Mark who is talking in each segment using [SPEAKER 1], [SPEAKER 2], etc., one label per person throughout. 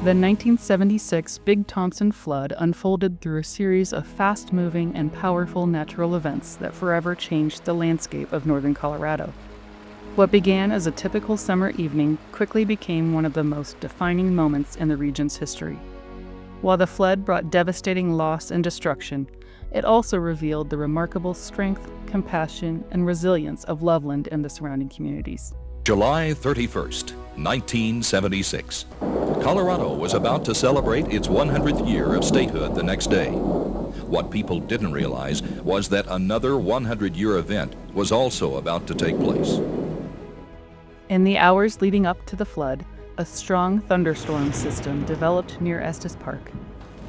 [SPEAKER 1] The 1976 Big Thompson Flood unfolded through a series of fast-moving and powerful natural events that forever changed the landscape of northern Colorado. What began as a typical summer evening quickly became one of the most defining moments in the region's history. While the flood brought devastating loss and destruction, it also revealed the remarkable strength, compassion, and resilience of Loveland and the surrounding communities.
[SPEAKER 2] July 31st, 1976. Colorado was about to celebrate its 100th year of statehood the next day. What people didn't realize was that another 100-year event was also about to take place.
[SPEAKER 1] In the hours leading up to the flood, a strong thunderstorm system developed near Estes Park.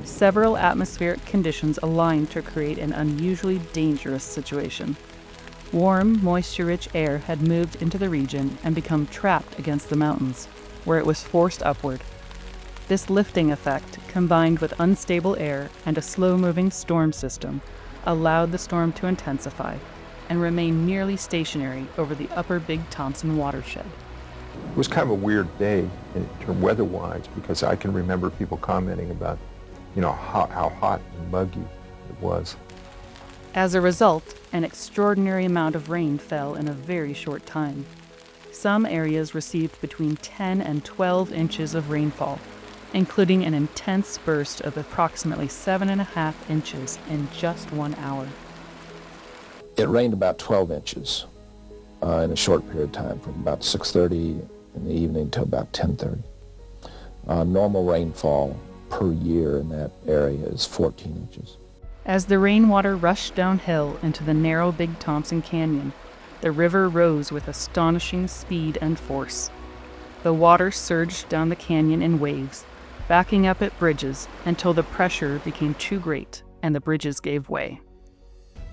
[SPEAKER 1] Several atmospheric conditions aligned to create an unusually dangerous situation. Warm, moisture-rich air had moved into the region and become trapped against the mountains, where it was forced upward. This lifting effect, combined with unstable air and a slow-moving storm system, allowed the storm to intensify and remain nearly stationary over the upper Big Thompson watershed.
[SPEAKER 3] It was kind of a weird day weather-wise, because I can remember people commenting about, how hot and muggy it was.
[SPEAKER 1] As a result, an extraordinary amount of rain fell in a very short time. Some areas received between 10 and 12 inches of rainfall, including an intense burst of approximately 7.5 inches in just 1 hour.
[SPEAKER 4] It rained about 12 inches in a short period of time, from about 6:30 in the evening to about 10:30. Normal rainfall per year in that area is 14 inches.
[SPEAKER 1] As the rainwater rushed downhill into the narrow Big Thompson Canyon, the river rose with astonishing speed and force. The water surged down the canyon in waves, backing up at bridges until the pressure became too great and the bridges gave way.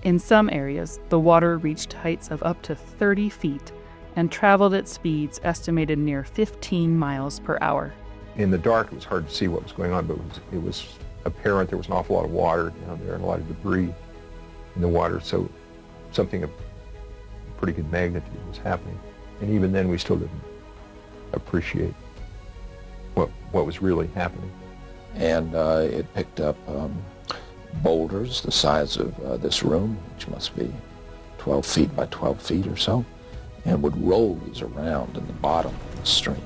[SPEAKER 1] In some areas, the water reached heights of up to 30 feet and traveled at speeds estimated near 15 miles per hour.
[SPEAKER 3] In the dark, it was hard to see what was going on, but it was apparent there was an awful lot of water down there and a lot of debris in the water, so something of pretty good magnitude was happening. And even then, we still didn't appreciate what was really happening.
[SPEAKER 4] And it picked up boulders the size of this room, which must be 12 feet by 12 feet or so, and would roll these around in the bottom of the stream.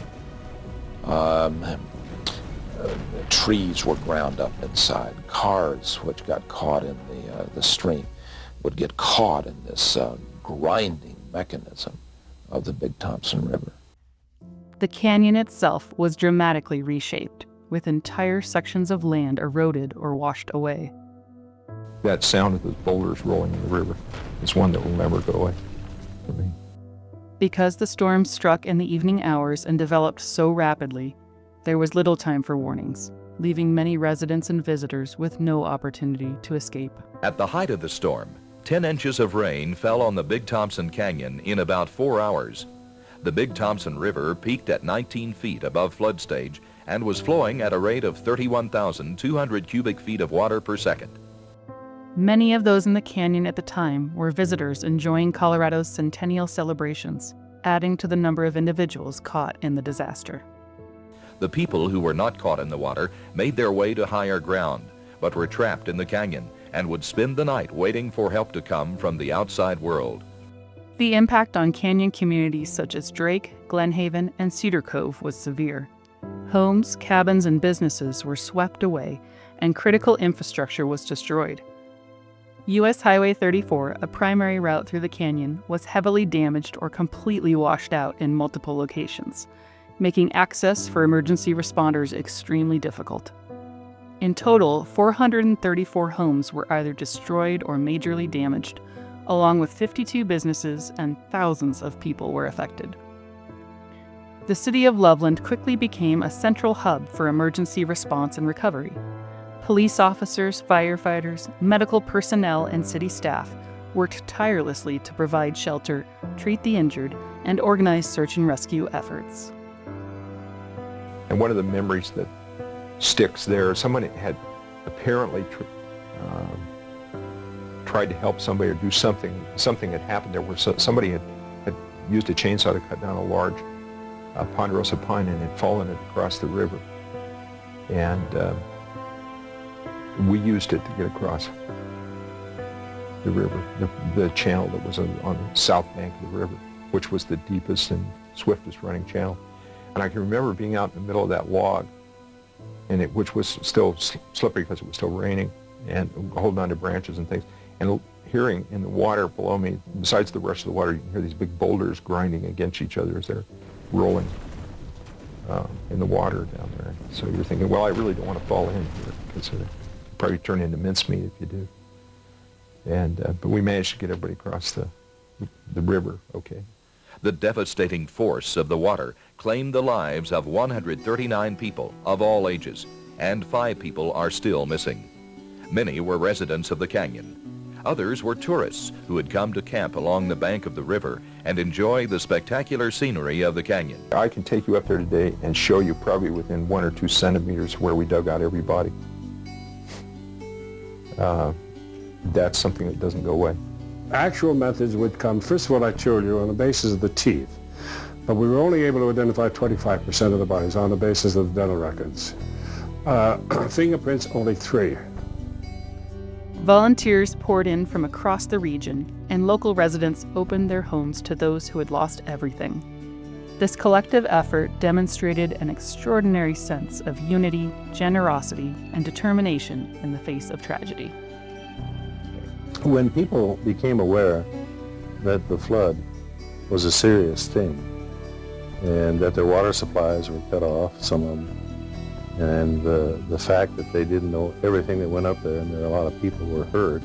[SPEAKER 4] Trees were ground up inside. Cars, which got caught in the stream, would get caught in this grinding mechanism of the Big Thompson River.
[SPEAKER 1] The canyon itself was dramatically reshaped, with entire sections of land eroded or washed away.
[SPEAKER 3] That sound of those boulders rolling in the river is one that will never go away for me.
[SPEAKER 1] Because the storm struck in the evening hours and developed so rapidly, there was little time for warnings, leaving many residents and visitors with no opportunity to escape.
[SPEAKER 2] At the height of the storm, 10 inches of rain fell on the Big Thompson Canyon in about 4 hours. The Big Thompson River peaked at 19 feet above flood stage and was flowing at a rate of 31,200 cubic feet of water per second.
[SPEAKER 1] Many of those in the canyon at the time were visitors enjoying Colorado's centennial celebrations, adding to the number of individuals caught in the disaster.
[SPEAKER 2] The people who were not caught in the water made their way to higher ground, but were trapped in the canyon and would spend the night waiting for help to come from the outside world.
[SPEAKER 1] The impact on canyon communities such as Drake, Glenhaven, and Cedar Cove was severe. Homes, cabins, and businesses were swept away, and critical infrastructure was destroyed. U.S. Highway 34, a primary route through the canyon, was heavily damaged or completely washed out in multiple locations, making access for emergency responders extremely difficult. In total, 434 homes were either destroyed or majorly damaged, along with 52 businesses, and thousands of people were affected. The city of Loveland quickly became a central hub for emergency response and recovery. Police officers, firefighters, medical personnel, and city staff worked tirelessly to provide shelter, treat the injured, and organize search and rescue efforts.
[SPEAKER 3] And one of the memories that sticks there, someone had apparently tried to help somebody or do something. Something had happened there where somebody had used a chainsaw to cut down a large ponderosa pine and had fallen it across the river. And we used it to get across the river, the channel that was on the south bank of the river, which was the deepest and swiftest running channel. And I can remember being out in the middle of that log, and which was still slippery because it was still raining, and holding on to branches and things, and hearing in the water below me, besides the rush of the water, you can hear these big boulders grinding against each other as they're rolling in the water down there. So you're thinking, well, I really don't want to fall in here, because it'll probably turn into mincemeat if you do. And but we managed to get everybody across the river okay.
[SPEAKER 2] The devastating force of the water claimed the lives of 139 people of all ages, and 5 people are still missing. Many were residents of the canyon. Others were tourists who had come to camp along the bank of the river and enjoy the spectacular scenery of the canyon.
[SPEAKER 3] I can take you up there today and show you probably within 1 or 2 centimeters where we dug out every body. That's something that doesn't go away.
[SPEAKER 5] Actual methods would come, first of all, I showed you, on the basis of the teeth. But we were only able to identify 25% of the bodies on the basis of the dental records. Fingerprints, only 3.
[SPEAKER 1] Volunteers poured in from across the region, and local residents opened their homes to those who had lost everything. This collective effort demonstrated an extraordinary sense of unity, generosity, and determination in the face of tragedy.
[SPEAKER 6] When people became aware that the flood was a serious thing and that their water supplies were cut off, some of them, and the fact that they didn't know everything that went up there and there a lot of people were hurt,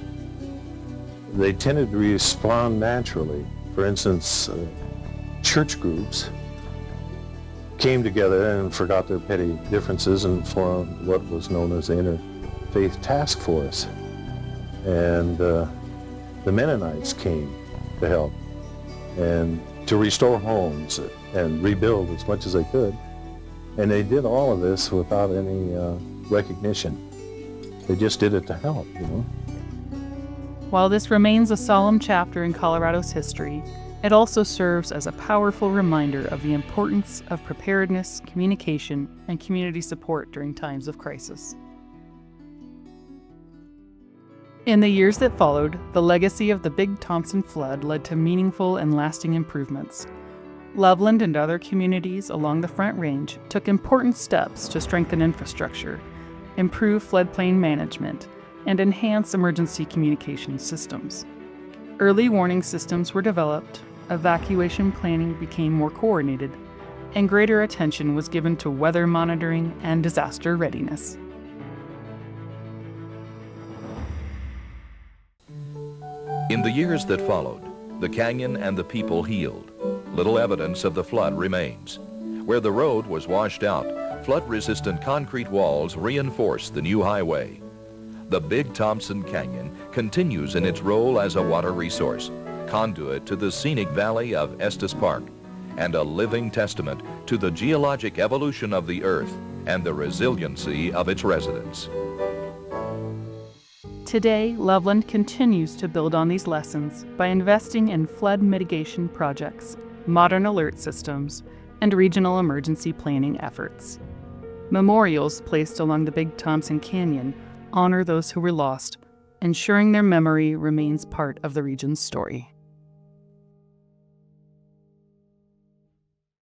[SPEAKER 6] they tended to respond naturally. For instance, church groups came together and forgot their petty differences and formed what was known as the Interfaith Task Force. And the Mennonites came to help and to restore homes and rebuild as much as they could. And they did all of this without any recognition. They just did it to help, you know.
[SPEAKER 1] While this remains a solemn chapter in Colorado's history, it also serves as a powerful reminder of the importance of preparedness, communication, and community support during times of crisis. In the years that followed, the legacy of the Big Thompson Flood led to meaningful and lasting improvements. Loveland and other communities along the Front Range took important steps to strengthen infrastructure, improve floodplain management, and enhance emergency communication systems. Early warning systems were developed, evacuation planning became more coordinated, and greater attention was given to weather monitoring and disaster readiness.
[SPEAKER 2] In the years that followed, the canyon and the people healed. Little evidence of the flood remains. Where the road was washed out, flood-resistant concrete walls reinforced the new highway. The Big Thompson Canyon continues in its role as a water resource, conduit to the scenic valley of Estes Park, and a living testament to the geologic evolution of the earth and the resiliency of its residents.
[SPEAKER 1] Today, Loveland continues to build on these lessons by investing in flood mitigation projects, modern alert systems, and regional emergency planning efforts. Memorials placed along the Big Thompson Canyon honor those who were lost, ensuring their memory remains part of the region's story.